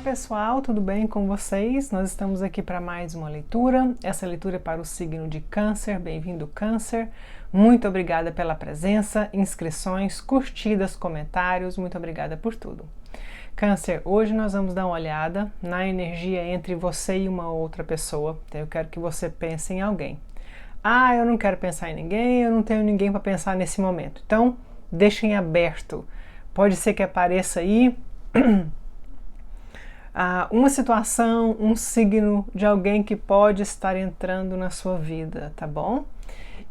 pessoal, tudo bem com vocês? Nós estamos aqui para mais uma leitura. Essa leitura é para o signo de Câncer. Bem-vindo, Câncer. Muito obrigada pela presença, inscrições, curtidas, comentários. Muito obrigada por tudo. Câncer, hoje nós vamos dar uma olhada na energia entre você e uma outra pessoa. Então, eu quero que você pense em alguém. Ah, eu não quero pensar em ninguém, eu não tenho ninguém para pensar nesse momento. Então, deixem aberto. Pode ser que apareça aí uma situação, um signo de alguém que pode estar entrando na sua vida, tá bom?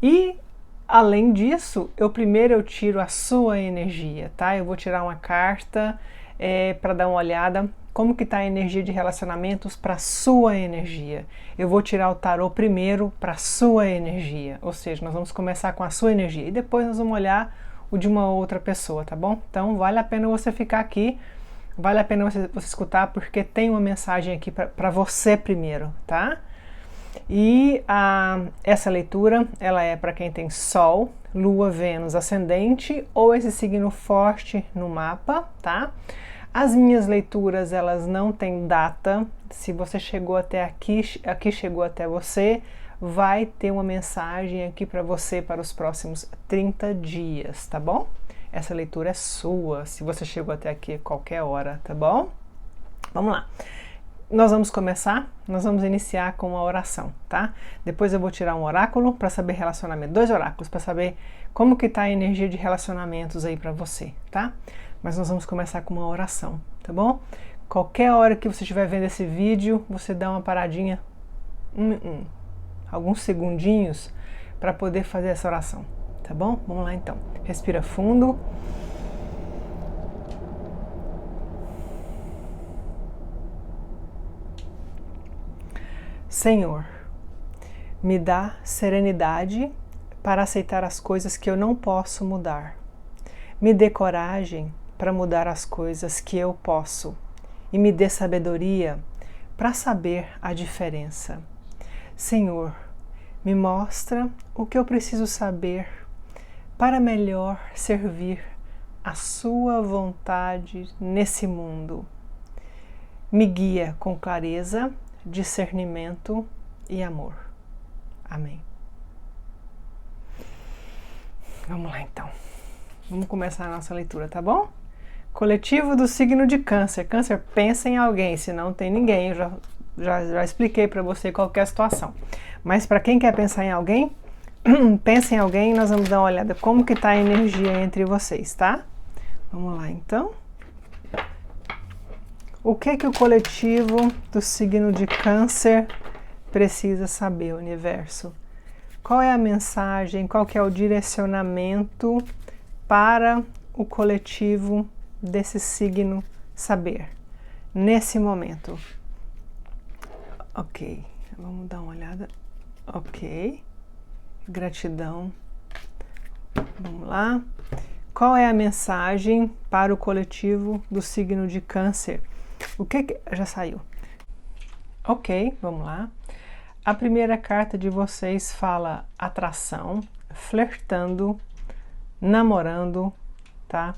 E além disso, eu tiro a sua energia, tá? Eu vou tirar uma carta para dar uma olhada como que tá a energia de relacionamentos para sua energia. Eu vou tirar o tarô primeiro para sua energia, ou seja, nós vamos começar com a sua energia e depois nós vamos olhar o de uma outra pessoa, tá bom? Então vale a pena você ficar aqui. Vale a pena você escutar porque tem uma mensagem aqui para você primeiro, tá? E essa leitura, ela é para quem tem Sol, Lua, Vênus, Ascendente ou esse signo forte no mapa, tá? As minhas leituras, elas não têm data. Se você chegou até aqui chegou até você, vai ter uma mensagem aqui para você para os próximos 30 dias, tá bom? Essa leitura é sua, se você chegou até aqui a qualquer hora, tá bom? Vamos lá. Nós vamos começar, nós vamos iniciar com uma oração, tá? Depois eu vou tirar um oráculo para saber relacionamento, 2 oráculos para saber como que tá a energia de relacionamentos aí para você, tá? Mas nós vamos começar com uma oração, tá bom? Qualquer hora que você estiver vendo esse vídeo, você dá uma paradinha, alguns segundinhos para poder fazer essa oração. Tá bom? Vamos lá então. Respira fundo. Senhor, me dá serenidade para aceitar as coisas que eu não posso mudar. Me dê coragem para mudar as coisas que eu posso. E me dê sabedoria para saber a diferença. Senhor, me mostra o que eu preciso saber para melhor servir a sua vontade nesse mundo. Me guia com clareza, discernimento e amor. Amém. Vamos lá então. Vamos começar a nossa leitura, tá bom? Coletivo do signo de Câncer. Câncer, pensa em alguém, se não tem ninguém. Eu já expliquei para você qual que é a situação. Mas para quem quer pensar em alguém, pensa em alguém, nós vamos dar uma olhada como que tá a energia entre vocês, tá? Vamos lá, então. O que que o coletivo do signo de Câncer precisa saber, universo? Qual é a mensagem, qual que é o direcionamento para o coletivo desse signo saber nesse momento? Ok, vamos dar uma olhada. Ok. Gratidão. Vamos lá. Qual é a mensagem para o coletivo do signo de Câncer? O que já saiu? Ok, vamos lá. A primeira carta de vocês fala atração, flertando, namorando, tá?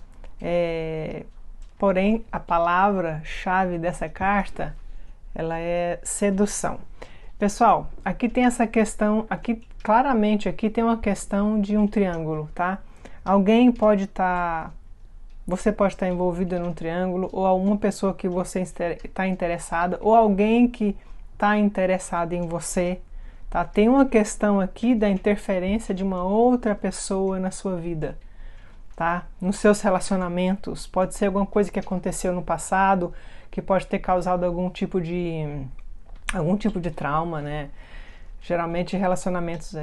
Porém, a palavra-chave dessa carta, ela é sedução. Pessoal, aqui tem essa questão, claramente aqui tem uma questão de um triângulo, tá? Alguém pode estar, você pode estar envolvido num triângulo, ou alguma pessoa que você está interessada, ou alguém que está interessado em você, tá? Tem uma questão aqui da interferência de uma outra pessoa na sua vida, tá? Nos seus relacionamentos, pode ser alguma coisa que aconteceu no passado, que pode ter causado algum tipo de trauma, né? Geralmente relacionamentos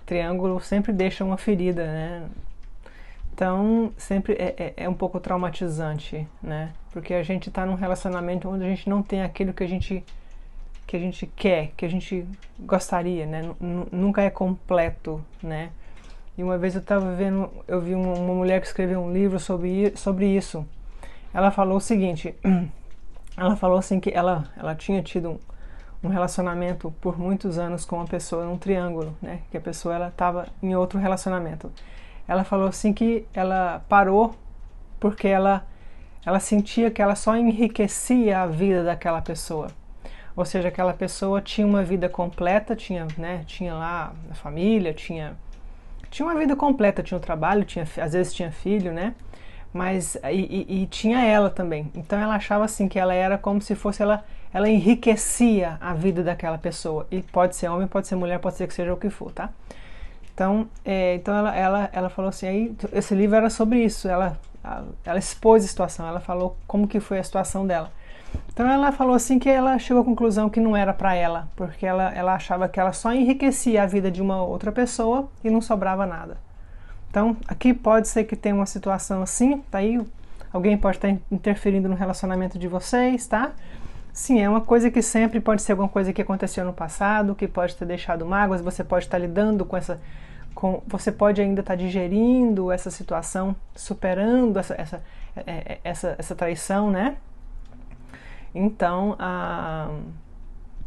triângulo sempre deixam uma ferida, né? Então sempre é um pouco traumatizante, né? Porque a gente tá num relacionamento onde a gente não tem aquilo que a gente quer, que a gente gostaria, né? Nunca é completo, né? E uma vez eu vi uma mulher que escreveu um livro sobre isso. Ela falou o seguinte, ela falou assim que ela tinha tido um relacionamento por muitos anos com uma pessoa num triângulo, né? Que a pessoa ela estava em outro relacionamento. Ela falou assim que ela parou porque ela ela sentia que ela só enriquecia a vida daquela pessoa. Ou seja, aquela pessoa tinha uma vida completa, tinha lá a família, tinha uma vida completa, tinha o trabalho, às vezes tinha filho, né? Mas e tinha ela também. Então ela achava assim que ela era como se fosse ela enriquecia a vida daquela pessoa. E pode ser homem, pode ser mulher, pode ser que seja o que for, tá? Então, ela falou assim, aí esse livro era sobre isso. Ela expôs a situação, ela falou como que foi a situação dela. Então ela falou assim que ela chegou à conclusão que não era para ela, porque ela achava que ela só enriquecia a vida de uma outra pessoa e não sobrava nada. Então aqui pode ser que tenha uma situação assim, tá aí, alguém pode estar interferindo no relacionamento de vocês, tá? Sim, é uma coisa que sempre pode ser alguma coisa que aconteceu no passado, que pode ter deixado mágoas, você pode estar lidando com você pode ainda estar digerindo essa situação, superando essa traição, né? Então,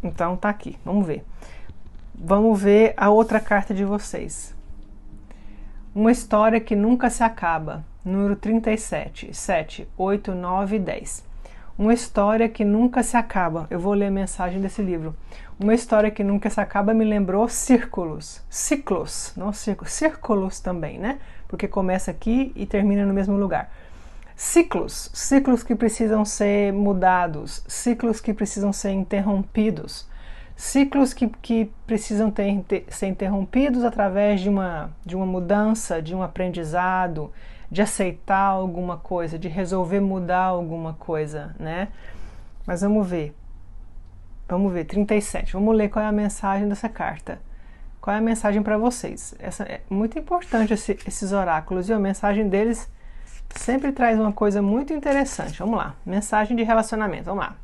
então tá aqui, vamos ver. Vamos ver a outra carta de vocês. Uma história que nunca se acaba. Número 37, 7, 8, 9 e 10. Uma história que nunca se acaba. Eu vou ler a mensagem desse livro. Uma história que nunca se acaba me lembrou círculos. Ciclos, não círculos. Círculos também, né? Porque começa aqui e termina no mesmo lugar. Ciclos que precisam ser mudados, ciclos que precisam ser interrompidos, ciclos que precisam ser interrompidos através de uma mudança, de um aprendizado, de aceitar alguma coisa, de resolver mudar alguma coisa, né? Mas vamos ver, 37, vamos ler qual é a mensagem dessa carta. Qual é a mensagem para vocês? Essa é muito importante, esses oráculos, e a mensagem deles sempre traz uma coisa muito interessante. Vamos lá, mensagem de relacionamento, vamos lá.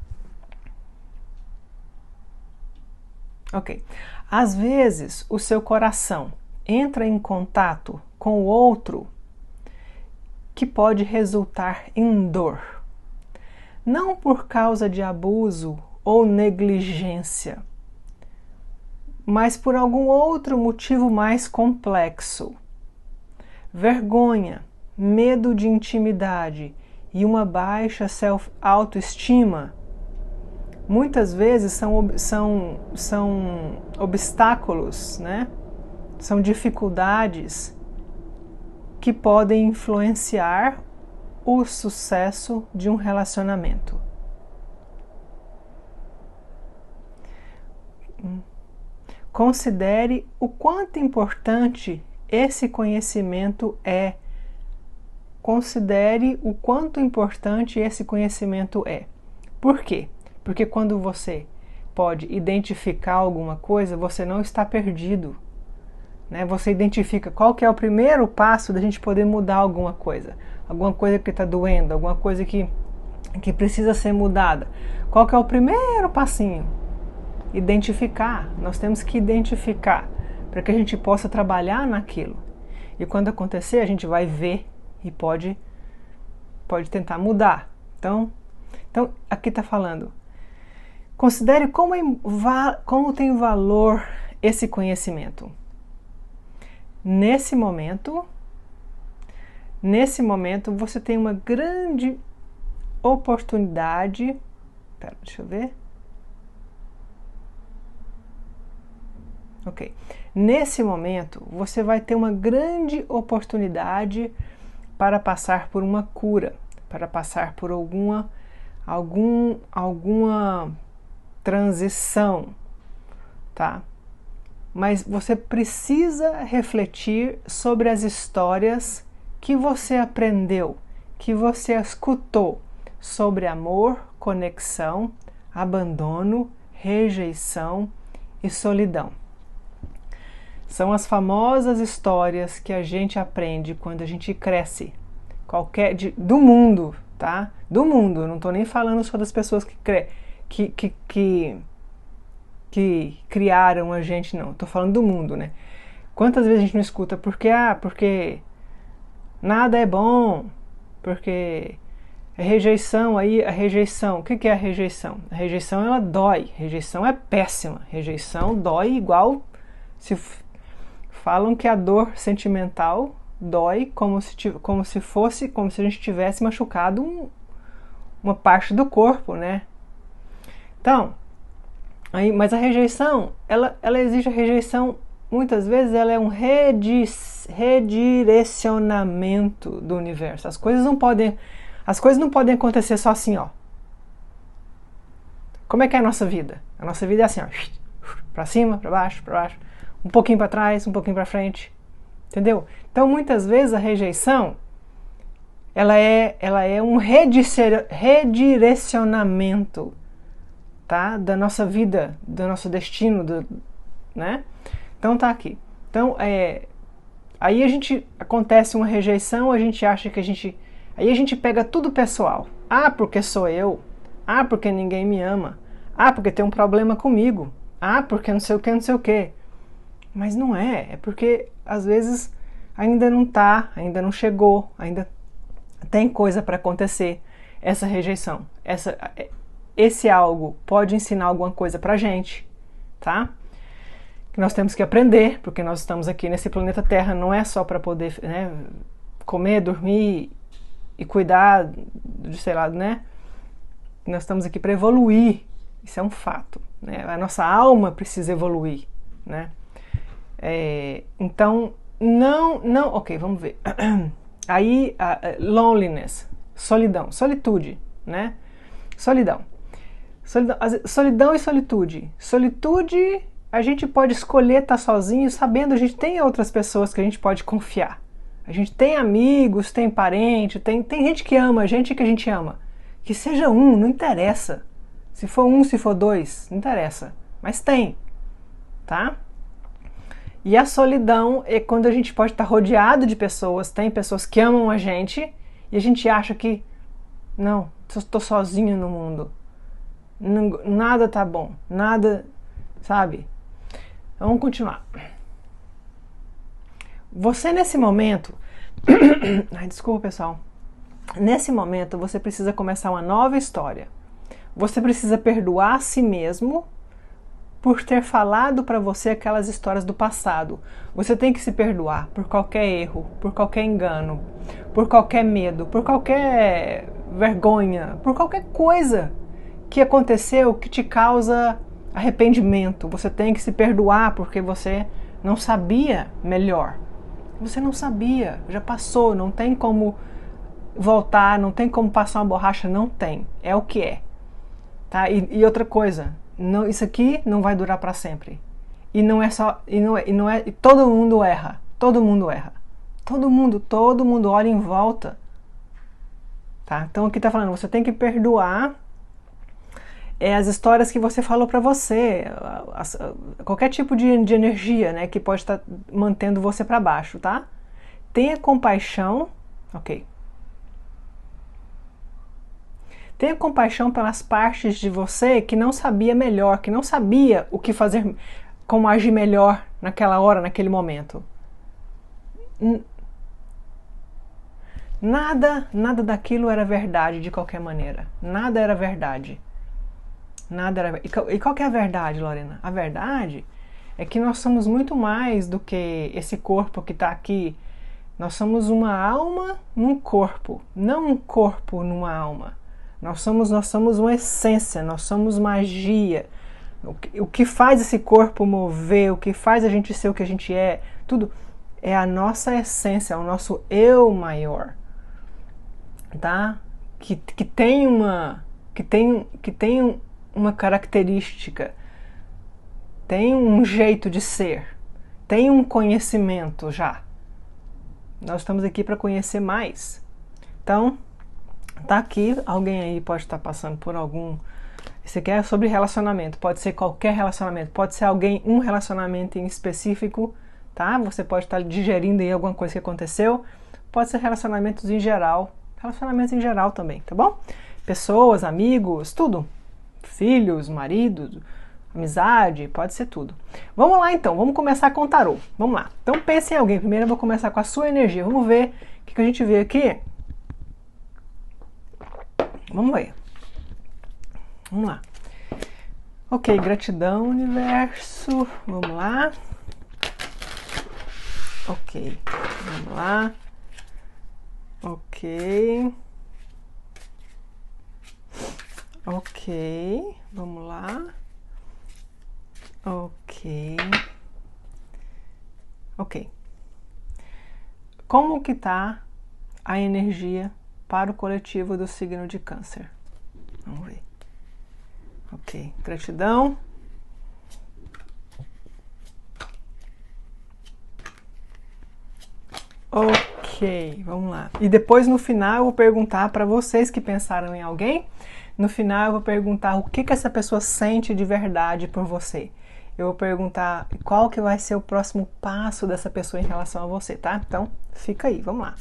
Ok. Às vezes, o seu coração entra em contato com o outro que pode resultar em dor. Não por causa de abuso ou negligência, mas por algum outro motivo mais complexo. Vergonha, medo de intimidade e uma baixa autoestima muitas vezes são obstáculos, né? São dificuldades que podem influenciar o sucesso de um relacionamento. Considere o quanto importante esse conhecimento é. Considere o quanto importante esse conhecimento é. Por quê? Porque quando você pode identificar alguma coisa, você não está perdido, né? Você identifica qual que é o primeiro passo da gente poder mudar alguma coisa que está doendo, alguma coisa que precisa ser mudada. Qual que é o primeiro passinho? Identificar. Nós temos que identificar para que a gente possa trabalhar naquilo. E quando acontecer, a gente vai ver e pode tentar mudar. Então aqui está falando, considere como tem valor esse conhecimento. Nesse momento você tem uma grande oportunidade. Deixa eu ver. Ok. Nesse momento você vai ter uma grande oportunidade para passar por uma cura, para passar por alguma transição, tá? Mas você precisa refletir sobre as histórias que você aprendeu, que você escutou sobre amor, conexão, abandono, rejeição e solidão. São as famosas histórias que a gente aprende quando a gente cresce. Do mundo, tá? Do mundo. Eu não estou nem falando só das pessoas que criaram a gente, não. Estou falando do mundo, né? Quantas vezes a gente não escuta porque nada é bom, porque a rejeição, o que é a rejeição? A rejeição, ela dói. Rejeição é péssima. Rejeição dói igual falam que a dor sentimental dói como se a gente tivesse machucado uma parte do corpo, né? Então, aí, mas a rejeição, ela exige a rejeição, muitas vezes ela é um redirecionamento do universo. As coisas não podem acontecer só assim, ó. Como é que é a nossa vida? A nossa vida é assim, ó, para cima, para baixo, um pouquinho para trás, um pouquinho para frente, entendeu? Então, muitas vezes a rejeição ela é um redirecionamento, tá? Da nossa vida, do nosso destino, né? Então tá aqui. Então aí acontece uma rejeição, a gente acha que aí a gente pega tudo pessoal. Ah, porque sou eu. Ah, porque ninguém me ama. Ah, porque tem um problema comigo. Ah, porque não sei o que, não sei o que. Mas não é porque às vezes ainda não chegou, ainda tem coisa para acontecer. Essa rejeição, esse algo pode ensinar alguma coisa pra gente, tá? Que nós temos que aprender, porque nós estamos aqui nesse planeta Terra, não é só para poder, né, comer, dormir e cuidar de, sei lá, né? Nós estamos aqui para evoluir, isso é um fato, né? A nossa alma precisa evoluir, né? Então, não, ok, vamos ver. Aí, loneliness, solitude, né? Solidão e solitude. Solitude, a gente pode escolher estar sozinho, sabendo a gente tem outras pessoas que a gente pode confiar. A gente tem amigos, tem parente, tem gente que ama a gente que a gente ama. Que seja um, não interessa. Se for um, se for dois, não interessa. Mas tem, tá? E a solidão é quando a gente pode estar rodeado de pessoas, tem pessoas que amam a gente e a gente acha que não, estou sozinho no mundo. Nada tá bom, nada, sabe? Então, vamos continuar. Você nesse momento, ai, desculpa pessoal, nesse momento você precisa começar uma nova história. Você precisa perdoar a si mesmo por ter falado para você aquelas histórias do passado. Você tem que se perdoar por qualquer erro, por qualquer engano, por qualquer medo, por qualquer vergonha, por qualquer coisa que aconteceu que te causa arrependimento. Você tem que se perdoar porque você não sabia melhor. Você não sabia, já passou, não tem como voltar, não tem como passar uma borracha, não tem. É o que é. Tá? E outra coisa, não, isso aqui não vai durar para sempre. E não é só, e todo mundo erra. Todo mundo erra. Todo mundo olha em volta. Tá? Então aqui tá falando, você tem que perdoar as histórias que você falou para você, qualquer tipo de energia, né, que pode estar mantendo você para baixo, tá? Tenha compaixão, ok. Tenha compaixão pelas partes de você que não sabia melhor, que não sabia o que fazer, como agir melhor naquela hora, naquele momento. Nada daquilo era verdade de qualquer maneira. Nada era verdade. E qual que é a verdade, Lorena? A verdade é que nós somos muito mais do que esse corpo que está aqui. Nós somos uma alma num corpo, não um corpo numa alma. Nós somos uma essência, nós somos magia. O que faz esse corpo mover, o que faz a gente ser o que a gente é, tudo é a nossa essência, é o nosso eu maior, tá? Que tem uma característica, tem um jeito de ser, tem um conhecimento já. Nós estamos aqui para conhecer mais. Então, tá aqui, alguém aí pode estar passando por algum... Isso aqui é sobre relacionamento, pode ser qualquer relacionamento, pode ser um relacionamento em específico, tá? Você pode estar digerindo aí alguma coisa que aconteceu, pode ser relacionamentos em geral também, tá bom? Pessoas, amigos, tudo. Filhos, maridos, amizade, pode ser tudo. Vamos lá então, vamos começar com o tarô. Vamos lá. Então pense em alguém. Primeiro eu vou começar com a sua energia. Vamos ver o que a gente vê aqui. Vamos ver. Vamos lá. Ok, gratidão, universo. Vamos lá. Ok, vamos lá. Ok. Ok, vamos lá. Ok. Ok. Como que tá a energia para o coletivo do signo de Câncer? Vamos ver. Ok, gratidão. Ok, vamos lá. E depois no final eu vou perguntar para vocês que pensaram em alguém. No final eu vou perguntar o que essa pessoa sente de verdade por você. Eu vou perguntar qual que vai ser o próximo passo dessa pessoa em relação a você, tá? Então fica aí, vamos lá.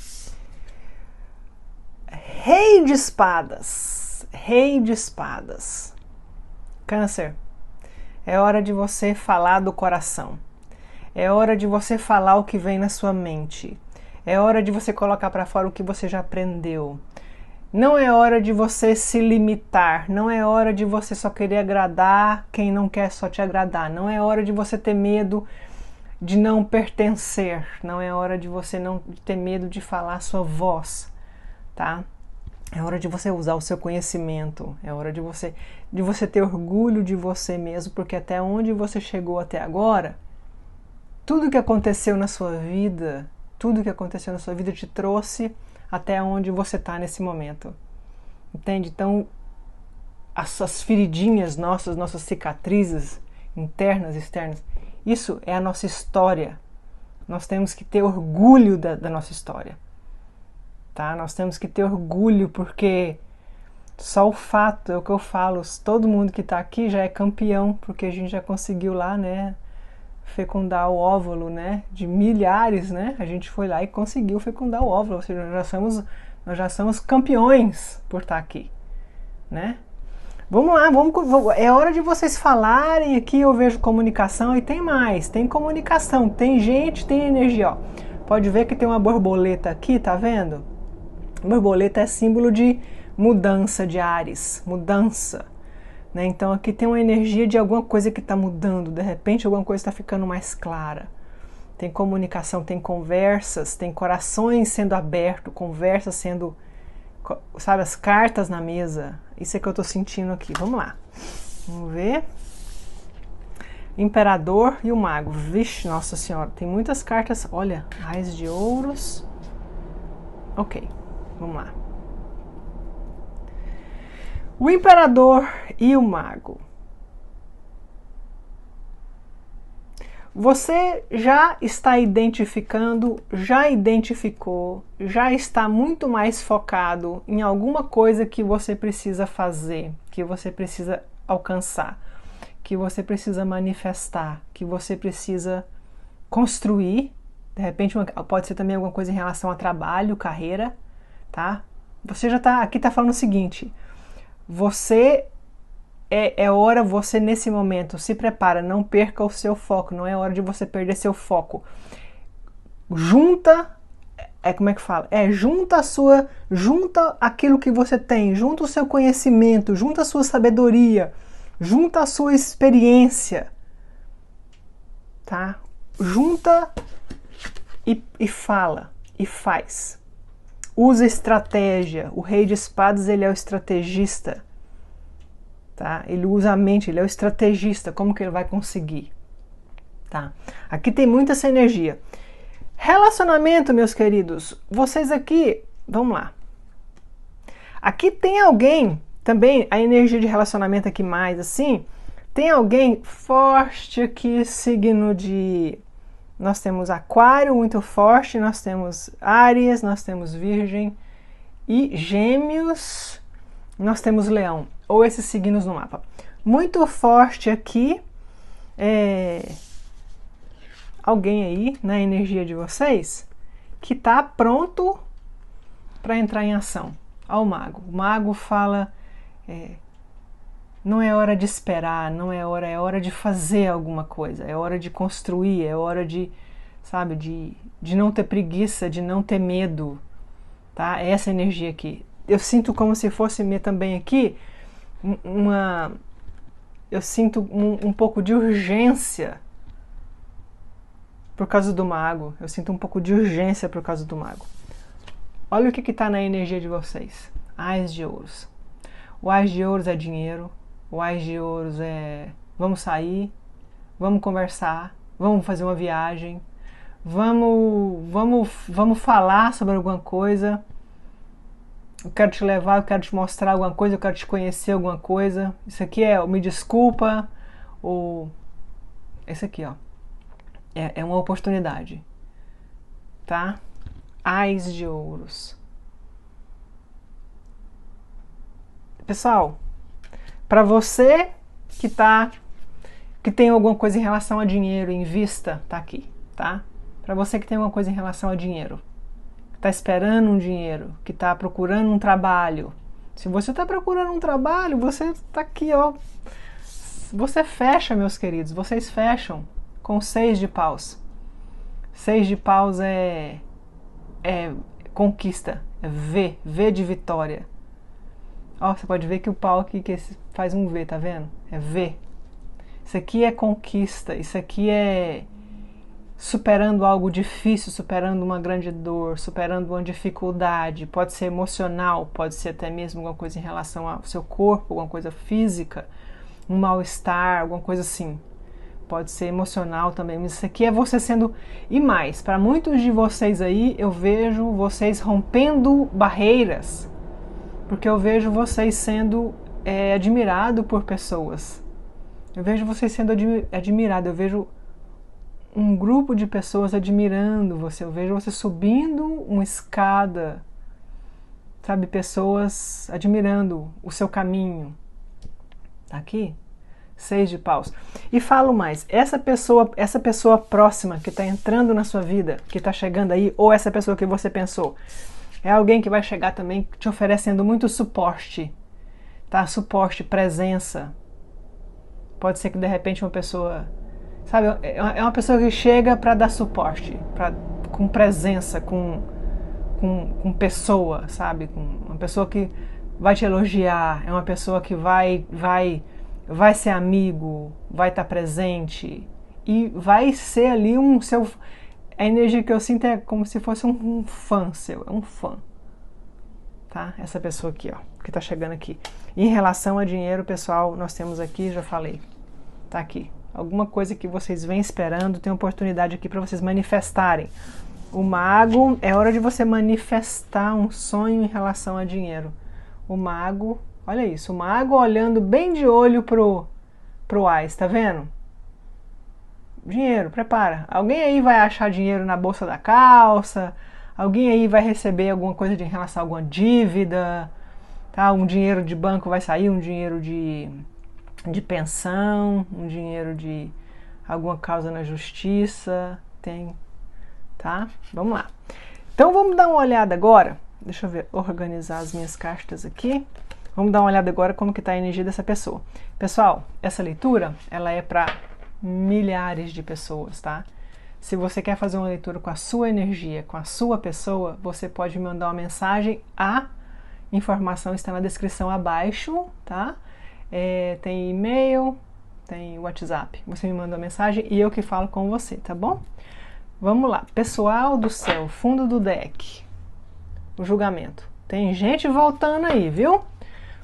Rei de espadas. Rei de espadas. Câncer, é hora de você falar do coração. É hora de você falar o que vem na sua mente. É hora de você colocar para fora o que você já aprendeu. Não é hora de você se limitar. Não é hora de você só querer agradar quem não quer só te agradar. Não é hora de você ter medo de não pertencer. Não é hora de você não ter medo de falar a sua voz, tá? É hora de você usar o seu conhecimento. É hora de você ter orgulho de você mesmo, porque até onde você chegou até agora, tudo que aconteceu na sua vida, te trouxe até onde você está nesse momento. Entende? Então, as feridinhas nossas cicatrizes internas, externas, isso é a nossa história. Nós temos que ter orgulho da nossa história. Tá? Nós temos que ter orgulho porque só o fato, é o que eu falo, todo mundo que está aqui já é campeão, porque a gente já conseguiu lá, né, fecundar o óvulo, né, de milhares, né, a gente foi lá e conseguiu fecundar o óvulo, ou seja, nós já somos campeões por estar aqui, né. Vamos lá, é hora de vocês falarem aqui, eu vejo comunicação e tem mais, tem comunicação, tem gente, tem energia, ó. Pode ver que tem uma borboleta aqui, tá vendo? Borboleta é símbolo de mudança de ares, mudança. Né? Então aqui tem uma energia de alguma coisa que está mudando, de repente alguma coisa está ficando mais clara. Tem comunicação, tem conversas, tem corações sendo abertos, conversas sendo, sabe, as cartas na mesa. Isso é que eu estou sentindo aqui. Vamos lá. Vamos ver. Imperador e o Mago. Vixe, Nossa Senhora, tem muitas cartas. Olha, Raiz de Ouros. Ok, vamos lá. O Imperador e o Mago. Você já está identificando, já identificou, já está muito mais focado em alguma coisa que você precisa fazer, que você precisa alcançar, que você precisa manifestar, que você precisa construir. De repente pode ser também alguma coisa em relação a trabalho, carreira, tá? Você já está aqui, está falando o seguinte: você você nesse momento se prepara, não perca o seu foco, não é hora de você perder seu foco. Junta, como é que fala? Junta aquilo que você tem, junta o seu conhecimento, junta a sua sabedoria, junta a sua experiência, tá? Junta e fala e faz. Usa estratégia. O Rei de Espadas, ele é o estrategista. Tá? Ele usa a mente, ele é o estrategista. Como que ele vai conseguir? Tá? Aqui tem muita essa energia. Relacionamento, meus queridos. Vocês aqui, vamos lá. Aqui tem alguém, também a energia de relacionamento aqui mais assim, tem alguém forte aqui, signo de... Nós temos Aquário muito forte, nós temos Áries, nós temos Virgem e Gêmeos, nós temos Leão, ou esses signos no mapa. Muito forte aqui, alguém aí na energia de vocês que está pronto para entrar em ação. Ao Mago. O Mago fala, não é hora de esperar, não é hora de fazer alguma coisa, é hora de construir, é hora de, sabe, de não ter preguiça, de não ter medo, tá? Essa energia aqui. Eu sinto como se fosse também aqui eu sinto um pouco de urgência por causa do Mago. Eu sinto um pouco de urgência por causa do Mago. Olha o que está na energia de vocês. Ás de Ouros. O Ás de Ouros é dinheiro. O Ás de Ouros é vamos sair, vamos conversar, vamos fazer uma viagem, vamos falar sobre alguma coisa. Eu quero te levar, eu quero te mostrar alguma coisa, eu quero te conhecer alguma coisa. Isso aqui é o me desculpa, ou esse aqui, ó. É uma oportunidade, tá? Ás de Ouros. Pessoal, para você que tem alguma coisa em relação a dinheiro, invista, tá aqui, tá? Para você que tem alguma coisa em relação a dinheiro, que está esperando um dinheiro, que está procurando um trabalho. Se você está procurando um trabalho, você está aqui, ó. Você fecha, meus queridos, vocês fecham com 6 de paus. 6 de paus é conquista, é V de vitória. Ó, você pode ver que o pau aqui que faz um V, tá vendo? É V. Isso aqui é conquista, isso aqui é superando algo difícil, superando uma grande dor, superando uma dificuldade. Pode ser emocional, pode ser até mesmo alguma coisa em relação ao seu corpo, alguma coisa física, um mal-estar, alguma coisa assim. Pode ser emocional também, mas isso aqui é você sendo... E mais, para muitos de vocês aí, eu vejo vocês rompendo barreiras, porque eu vejo vocês sendo admirado por pessoas. Eu vejo vocês sendo admirado, eu vejo um grupo de pessoas admirando você, eu vejo você subindo uma escada, sabe, pessoas admirando o seu caminho. Tá aqui? 6 de paus. E falo mais, essa pessoa próxima que está entrando na sua vida, que está chegando aí, ou essa pessoa que você pensou, é alguém que vai chegar também te oferecendo muito suporte, tá? Suporte, presença. Pode ser que de repente uma pessoa, sabe, é uma pessoa que chega para dar suporte, com presença, com pessoa, sabe? Com uma pessoa que vai te elogiar, é uma pessoa que vai ser amigo, vai estar presente e vai ser ali a energia que eu sinto é como se fosse um fã seu, é um fã, tá? Essa pessoa aqui, ó, que tá chegando aqui. Em relação a dinheiro, pessoal, nós temos aqui, já falei, tá aqui. Alguma coisa que vocês vêm esperando, tem oportunidade aqui para vocês manifestarem. O mago, é hora de você manifestar um sonho em relação a dinheiro. O mago, olha isso, o mago olhando bem de olho pro Ás, tá vendo? Dinheiro, prepara. Alguém aí vai achar dinheiro na bolsa da calça, alguém aí vai receber alguma coisa em relação a alguma dívida, tá? Um dinheiro de banco vai sair, um dinheiro de pensão, um dinheiro de alguma causa na justiça, tem, tá? Vamos lá. Então vamos dar uma olhada agora, deixa eu ver, organizar as minhas cartas aqui. Vamos dar uma olhada agora como que tá a energia dessa pessoa. Pessoal, essa leitura, ela é para milhares de pessoas, tá? Se você quer fazer uma leitura com a sua energia, com a sua pessoa, você pode me mandar uma mensagem. A informação está na descrição abaixo, tá? Tem e-mail, tem WhatsApp. Você me manda uma mensagem e eu que falo com você, tá bom? Vamos lá. Pessoal do céu, fundo do deck. O julgamento. Tem gente voltando aí, viu?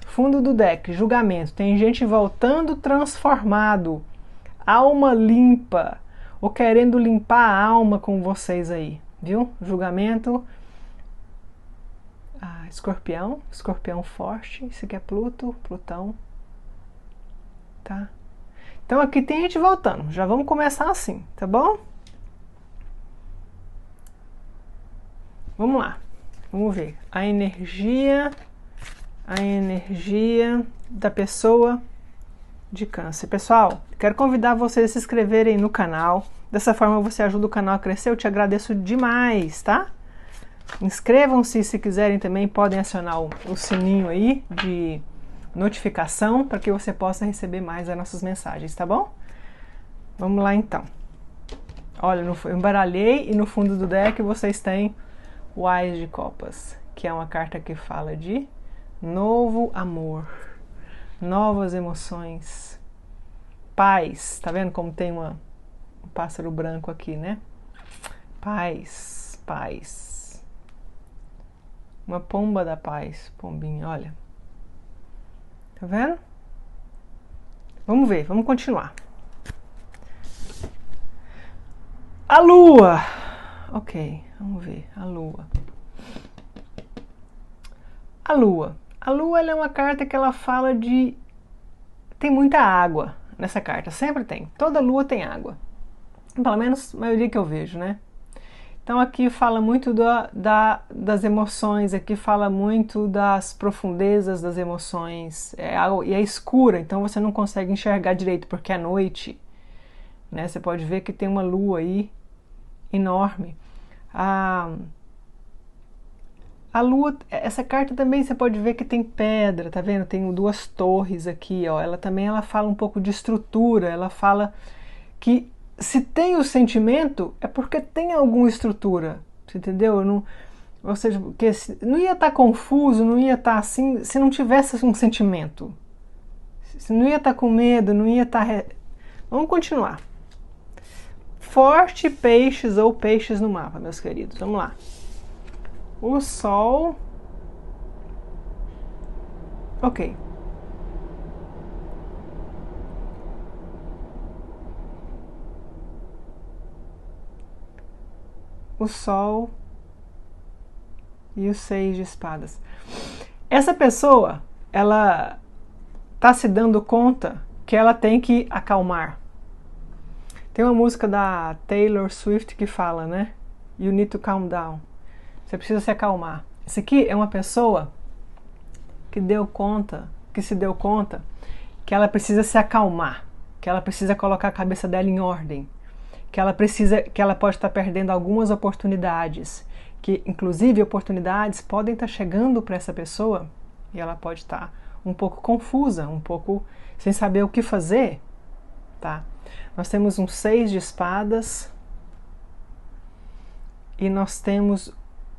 Fundo do deck, julgamento. Tem gente voltando transformado. Alma limpa. Ou querendo limpar a alma com vocês aí, viu? Julgamento. Escorpião. Escorpião forte. Isso aqui é Plutão. Tá? Então aqui tem gente voltando. Já vamos começar assim, tá bom? Vamos lá. Vamos ver. A energia da pessoa de Câncer. Pessoal, quero convidar vocês a se inscreverem no canal. Dessa forma você ajuda o canal a crescer. Eu te agradeço demais, tá? Inscrevam-se se quiserem também. Podem acionar o sininho aí de notificação para que você possa receber mais as nossas mensagens, tá bom? Vamos lá então. Olha, eu embaralhei e no fundo do deck vocês têm o Ás de Copas, que é uma carta que fala de novo amor, novas emoções, paz. Tá vendo como tem um pássaro branco aqui, né? Paz, paz. Uma pomba da paz, pombinha, olha. Tá vendo? Vamos ver, vamos continuar. A Lua. Ok, vamos ver. A Lua. A Lua. A Lua, ela é uma carta que ela fala de... Tem muita água nessa carta, sempre tem. Toda Lua tem água. Pelo menos a maioria que eu vejo, né? Então aqui fala muito das emoções, aqui fala muito das profundezas das emoções, e é escura, então você não consegue enxergar direito, porque é noite, né? Você pode ver que tem uma lua aí enorme. A lua, essa carta também você pode ver que tem pedra, tá vendo? Tem duas torres aqui, ó. Ela fala um pouco de estrutura, ela fala que se tem o sentimento, é porque tem alguma estrutura, você entendeu? Não, ou seja, porque não ia estar confuso, não ia estar assim, se não tivesse um sentimento. Se não ia estar com medo, não ia estar... Vamos continuar. Forte peixes ou peixes no mapa, meus queridos. Vamos lá. O Sol. Ok. O Sol e o 6 de espadas. Essa pessoa, ela tá se dando conta que ela tem que acalmar. Tem uma música da Taylor Swift que fala, né? You need to calm down. Você precisa se acalmar. Esse aqui é uma pessoa que se deu conta que ela precisa se acalmar, que ela precisa colocar a cabeça dela em ordem, que ela pode estar perdendo algumas oportunidades, que inclusive oportunidades podem estar chegando para essa pessoa e ela pode estar um pouco confusa, um pouco sem saber o que fazer, tá? Nós temos um 6 de espadas e nós temos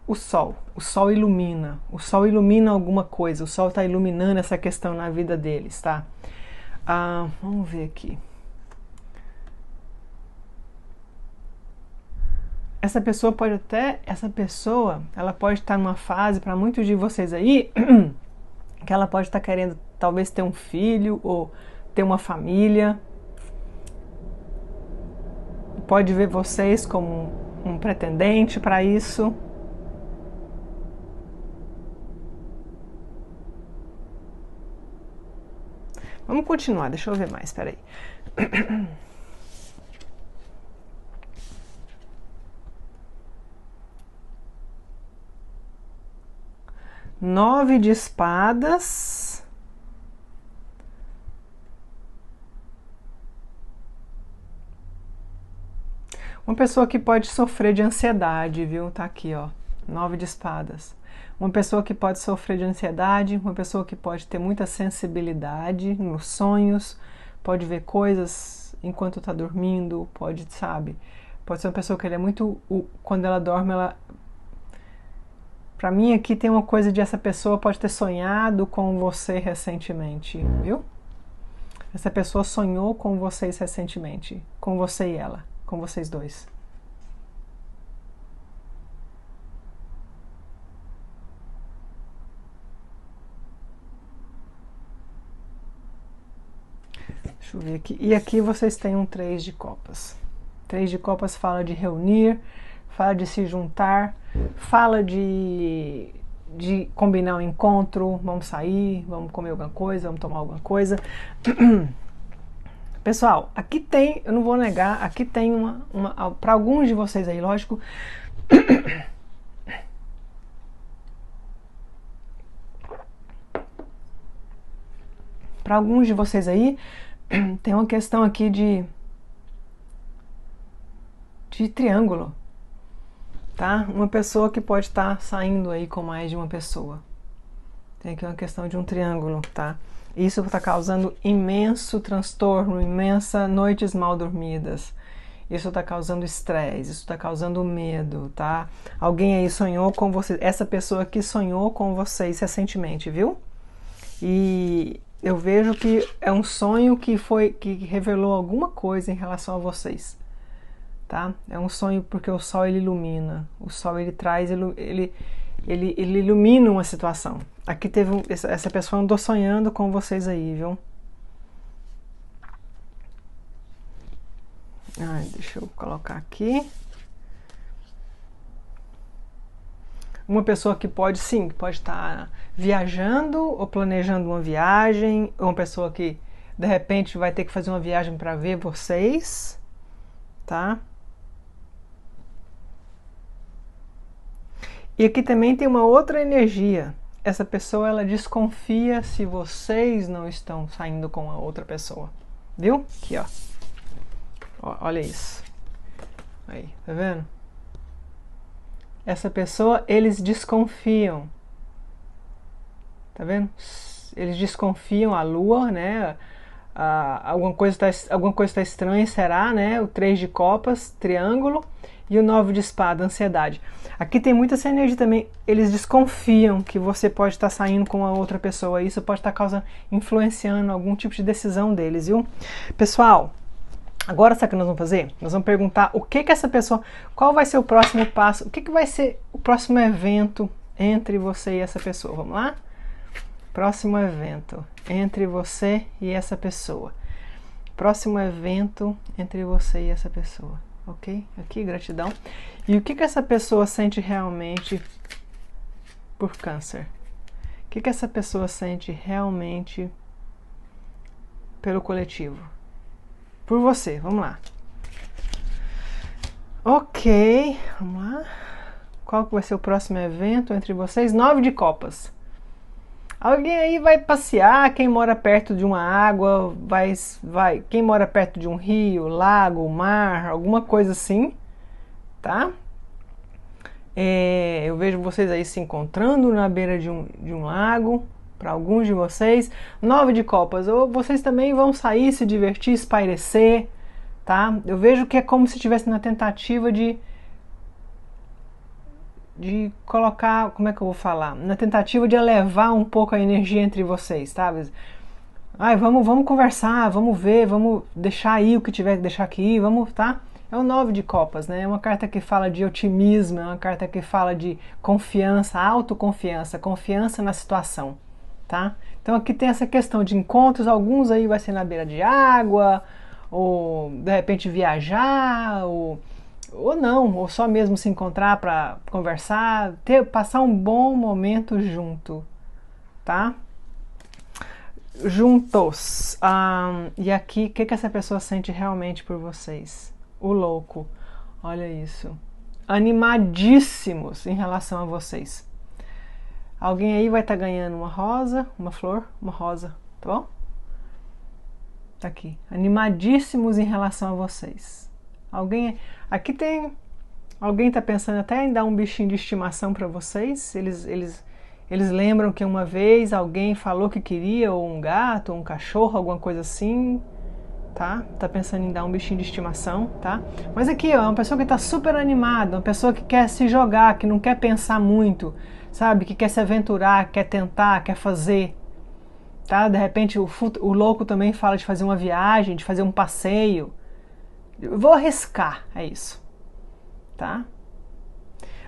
o Sol. O Sol ilumina alguma coisa, o Sol está iluminando essa questão na vida deles, tá? Vamos ver aqui. Essa pessoa, ela pode estar numa fase, para muitos de vocês aí, que ela pode estar querendo talvez ter um filho ou ter uma família. Pode ver vocês como um pretendente para isso. Vamos continuar, deixa eu ver mais, peraí. 9 de espadas. Uma pessoa que pode sofrer de ansiedade, viu? Tá aqui, ó. 9 de espadas. Uma pessoa que pode sofrer de ansiedade, uma pessoa que pode ter muita sensibilidade nos sonhos, pode ver coisas enquanto tá dormindo, pode ser uma pessoa que ela é muito... Quando ela dorme, Pra mim aqui tem uma coisa de essa pessoa pode ter sonhado com você recentemente, viu? Essa pessoa sonhou com vocês recentemente, com você e ela, com vocês dois. Deixa eu ver aqui. E aqui vocês têm um 3 de copas. 3 de copas fala de reunir, fala de se juntar, fala de combinar um encontro, vamos sair, vamos comer alguma coisa, vamos tomar alguma coisa. Pessoal, aqui tem, eu não vou negar, aqui tem para alguns de vocês aí, lógico, para alguns de vocês aí, tem uma questão aqui de triângulo, tá? Uma pessoa que pode estar saindo aí com mais de uma pessoa. Tem aqui uma questão de um triângulo, tá? Isso está causando imenso transtorno, imensas noites mal dormidas. Isso está causando estresse, isso está causando medo, tá? Alguém aí sonhou com você, essa pessoa aqui sonhou com vocês recentemente, viu? E eu vejo que é um sonho que revelou alguma coisa em relação a vocês. Tá? É um sonho porque o Sol ele ilumina, o Sol ele traz, ele ilumina uma situação. Aqui teve essa pessoa andou sonhando com vocês aí, viu? Ai, deixa eu colocar aqui. Uma pessoa que pode, sim, pode estar viajando ou planejando uma viagem, ou uma pessoa que de repente vai ter que fazer uma viagem para ver vocês, tá? E aqui também tem uma outra energia. Essa pessoa, ela desconfia se vocês não estão saindo com a outra pessoa, viu? Aqui, ó. Olha isso. Aí, tá vendo? Essa pessoa, eles desconfiam. Tá vendo? Eles desconfiam, a lua, né? Alguma coisa tá estranha, será, né? O 3 de copas, triângulo, e o 9 de espada, ansiedade. Aqui tem muita essa energia também. Eles desconfiam que você pode estar saindo com a outra pessoa. Isso pode estar influenciando algum tipo de decisão deles, viu? Pessoal, agora sabe o que nós vamos fazer? Nós vamos perguntar o que essa pessoa, qual vai ser o próximo passo, o que vai ser o próximo evento entre você e essa pessoa. Vamos lá? Próximo evento entre você e essa pessoa. Próximo evento entre você e essa pessoa. Ok? Aqui, gratidão. E o que essa pessoa sente realmente por câncer? O que essa pessoa sente realmente pelo coletivo? Por você, vamos lá. Ok, vamos lá. Qual que vai ser o próximo evento entre vocês? 9 de copas. Alguém aí vai passear, quem mora perto de uma água, quem mora perto de um rio, lago, mar, alguma coisa assim, tá? Eu vejo vocês aí se encontrando na beira de um lago, para alguns de vocês. 9 de copas, ou vocês também vão sair, se divertir, espairecer, tá? Eu vejo que é como se estivesse na tentativa de colocar, como é que eu vou falar? Na tentativa de elevar um pouco a energia entre vocês, tá? Vamos conversar, vamos ver, vamos deixar aí o que tiver que deixar aqui, vamos, tá? É o 9 de copas, né? É uma carta que fala de otimismo, é uma carta que fala de confiança, autoconfiança, confiança na situação, tá? Então aqui tem essa questão de encontros, alguns aí vai ser na beira de água, ou de repente viajar, ou não, ou só mesmo se encontrar para conversar, passar um bom momento junto, tá? Juntos. E aqui, o que essa pessoa sente realmente por vocês? O louco. Olha isso. Animadíssimos em relação a vocês. Alguém aí vai estar ganhando uma rosa, uma flor, uma rosa, tá bom? Tá aqui. Animadíssimos em relação a vocês. Aqui tem alguém está pensando até em dar um bichinho de estimação para vocês. Eles lembram que uma vez alguém falou que queria, ou um gato, ou um cachorro, alguma coisa assim, tá? Tá pensando em dar um bichinho de estimação, tá? Mas aqui, ó, é uma pessoa que está super animada, uma pessoa que quer se jogar, que não quer pensar muito, sabe? Que quer se aventurar, quer tentar, quer fazer, tá? De repente o louco também fala de fazer uma viagem, de fazer um passeio. Eu vou arriscar, é isso, tá?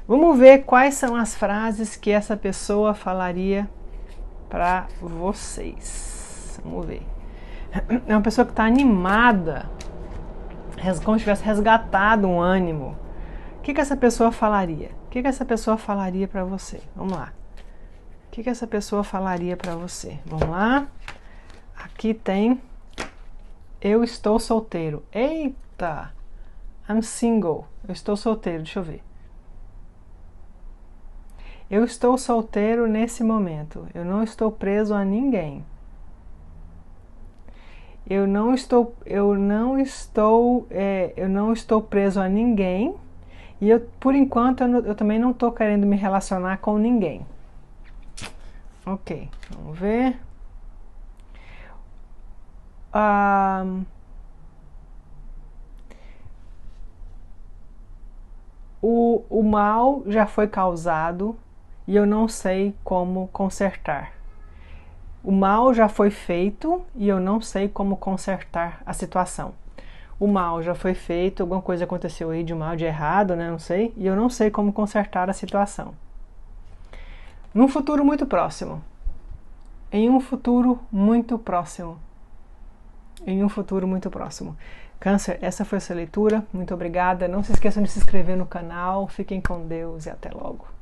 Vamos ver quais são as frases que essa pessoa falaria para vocês. Vamos ver. É uma pessoa que está animada, como se tivesse resgatado um ânimo. O que essa pessoa falaria? O que essa pessoa falaria para você? Vamos lá. O que essa pessoa falaria para você? Vamos lá. Aqui tem: eu estou solteiro. Eita! I'm single. Eu estou solteiro. Deixa eu ver. Eu estou solteiro nesse momento. Eu não estou preso a ninguém. Eu não estou preso a ninguém. E por enquanto eu também não estou querendo me relacionar com ninguém. Ok, vamos ver. O mal já foi causado e eu não sei como consertar. O mal já foi feito e eu não sei como consertar a situação. O mal já foi feito, alguma coisa aconteceu aí de mal, de errado, né? Não sei. E eu não sei como consertar a situação. num futuro muito próximo. Em um futuro muito próximo. Em um futuro muito próximo. Câncer, essa foi a sua leitura. Muito obrigada. Não se esqueçam de se inscrever no canal. Fiquem com Deus e até logo.